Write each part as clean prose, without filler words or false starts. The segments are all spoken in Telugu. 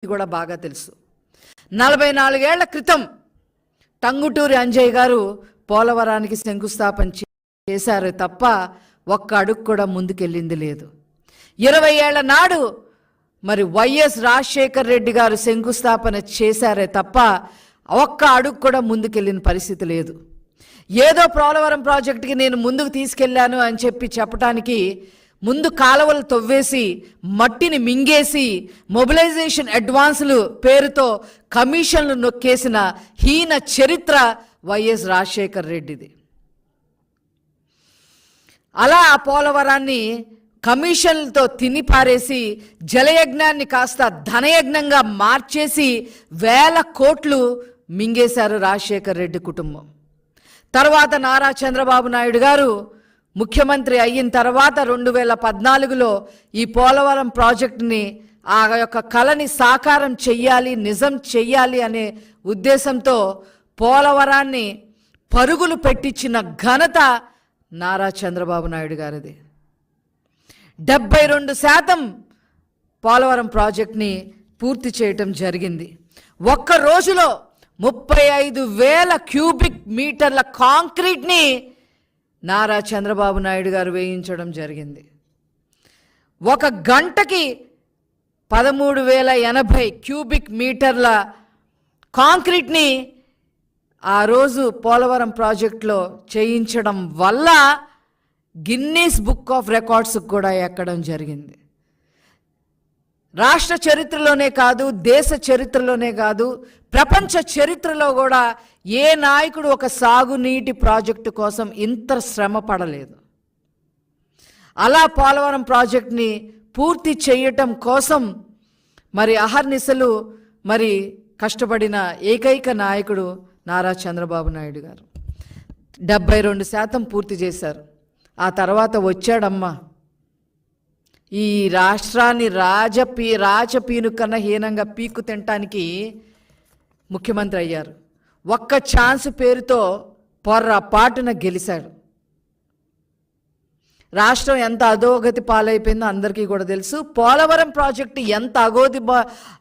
కూడా బాగా తెలుసు. 44 ఏళ్ల క్రితం టంగుటూరి అంజయ్య గారు పోలవరానికి శంకుస్థాపన చేశారు తప్ప ఒక్క అడుగు కూడా ముందుకెళ్ళింది లేదు. 20 ఏళ్ల నాడు మరి వైఎస్ రాజశేఖర్ రెడ్డి గారు శంకుస్థాపన చేశారే తప్ప ఒక్క అడుగు కూడా ముందుకెళ్ళిన పరిస్థితి లేదు. ఏదో పోలవరం ప్రాజెక్టుకి నేను ముందుకు తీసుకెళ్లాను అని చెప్పడానికి ముందు కాలువలు తవ్వేసి మట్టిని మింగేసి మొబిలైజేషన్ అడ్వాన్సులు పేరుతో కమిషన్లు నొక్కేసిన హీన చరిత్ర వైఎస్ రాజశేఖర్ రెడ్డిది. అలా ఆ పోలవరాన్ని కమిషన్లతో తినిపారేసి జలయజ్ఞాన్ని కాస్త ధనయజ్ఞంగా మార్చేసి 1000 కోట్లు మింగేశారు రాజశేఖర్ రెడ్డి కుటుంబం. తర్వాత నారా చంద్రబాబు నాయుడు గారు ముఖ్యమంత్రి అయిన తర్వాత 2014లో ఈ పోలవరం ప్రాజెక్టుని ఆ యొక్క కళని సాకారం చెయ్యాలి, నిజం చెయ్యాలి అనే ఉద్దేశంతో పోలవరాన్ని పరుగులు పెట్టించిన ఘనత నారా చంద్రబాబు నాయుడు గారిది. 72% పోలవరం ప్రాజెక్ట్ని పూర్తి చేయటం జరిగింది. ఒక్క రోజులో 35,000 క్యూబిక్ మీటర్ల కాంక్రీట్ని నారా చంద్రబాబు నాయుడు గారు వేయించడం జరిగింది. ఒక గంటకి 13,080 క్యూబిక్ మీటర్ల కాంక్రీట్ని ఆ రోజు పోలవరం ప్రాజెక్టులో చేయించడం వల్ల గిన్నీస్ బుక్ ఆఫ్ రికార్డ్స్కి కూడా ఎక్కడం జరిగింది. రాష్ట్ర చరిత్రలోనే కాదు, దేశ చరిత్రలోనే కాదు, ప్రపంచ చరిత్రలో కూడా ఏ నాయకుడు ఒక సాగునీటి ప్రాజెక్టు కోసం ఇంత శ్రమ పడలేదు. అలా పోలవరం ప్రాజెక్ట్ని పూర్తి చేయటం కోసం మరి అహర్నిశలు మరి కష్టపడిన ఏకైక నాయకుడు నారా చంద్రబాబు నాయుడు గారు. 72% పూర్తి చేశారు. ఆ తర్వాత వచ్చాడమ్మా ఈ రాష్ట్రాన్ని రాజపీను కన్నా హీనంగా పీకు తినటానికి ముఖ్యమంత్రి అయ్యారు. ఒక్క ఛాన్స్ పేరుతో పొర్రపాటున గెలిచాడు. రాష్ట్రం ఎంత అధోగతి పాలైపోయిందో అందరికీ కూడా తెలుసు. పోలవరం ప్రాజెక్టు ఎంత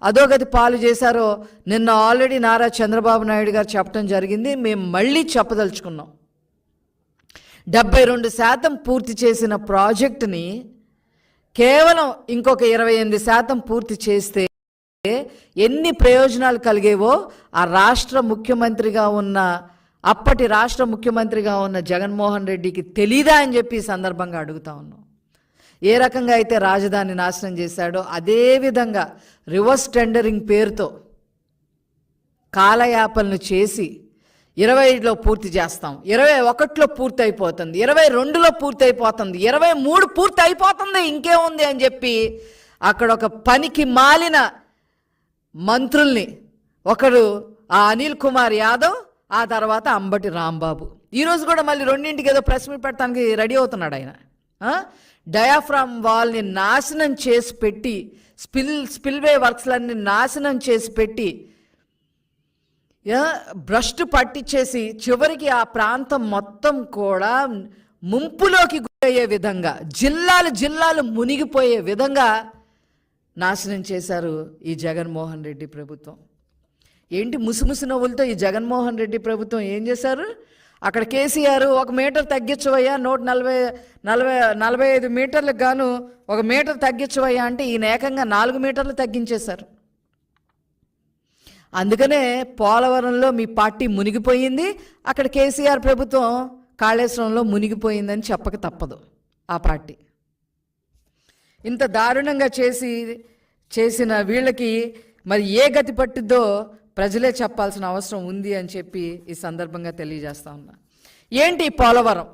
అధోగతి పాలు చేశారో నిన్న ఆల్రెడీ నారా చంద్రబాబు నాయుడు గారు చెప్పడం జరిగింది. మేము మళ్ళీ చెప్పదలుచుకున్నాం. 72% పూర్తి చేసిన ప్రాజెక్టుని కేవలం ఇంకొక 28% పూర్తి చేస్తే ఎన్ని ప్రయోజనాలు కలిగేవో ఆ అప్పటి రాష్ట్ర ముఖ్యమంత్రిగా ఉన్న జగన్మోహన్ రెడ్డికి తెలీదా అని చెప్పి ఈ సందర్భంగా అడుగుతా ఉన్నాం. ఏ రకంగా అయితే రాజధాని నాశనం చేశాడో అదేవిధంగా రివర్స్ టెండరింగ్ పేరుతో కాలయాపనలు చేసి 20లో పూర్తి చేస్తాం, 21లో పూర్తి అయిపోతుంది, 22లో పూర్తి అయిపోతుంది, 23 పూర్తి అయిపోతుంది, ఇంకేముంది అని చెప్పి అక్కడ ఒక పనికి మాలిన మంత్రుల్ని, ఒకడు ఆ అనిల్ కుమార్ యాదవ్, ఆ తర్వాత అంబటి రాంబాబు. ఈరోజు కూడా మళ్ళీ 2ంటికి ఏదో ప్రెస్ మీట్ పెట్టడానికి రెడీ అవుతున్నాడు ఆయన. డయాఫ్రామ్ వాల్ని నాశనం చేసి పెట్టి స్పిల్వే వర్క్స్లన్నీ నాశనం చేసి పెట్టి భ్రష్టు పట్టించేసి చివరికి ఆ ప్రాంతం మొత్తం కూడా ముంపులోకి గురయ్యే విధంగా జిల్లాలు మునిగిపోయే విధంగా నాశనం చేశారు ఈ జగన్మోహన్ రెడ్డి ప్రభుత్వం. ఏంటి ముసుముసు నవ్వులతో ఈ జగన్మోహన్ రెడ్డి ప్రభుత్వం ఏం చేశారు? అక్కడ కేసీఆర్ 1 మీటర్ తగ్గించవయ్యా, 145 మీటర్లకు గాను 1 మీటర్ తగ్గించవయ్యా అంటే ఈయన ఏకంగా 4 మీటర్లు తగ్గించేశారు. అందుకనే పోలవరంలో మీ పార్టీ మునిగిపోయింది, అక్కడ కేసీఆర్ ప్రభుత్వం కాళేశ్వరంలో మునిగిపోయిందని చెప్పక తప్పదు. ఆ పార్టీ ఇంత దారుణంగా చేసిన వీళ్ళకి మరి ఏ గతి పట్టిద్దో ప్రజలే చెప్పాల్సిన అవసరం ఉంది అని చెప్పి ఈ సందర్భంగా తెలియజేస్తా ఉన్నా. ఏంటి పోలవరం?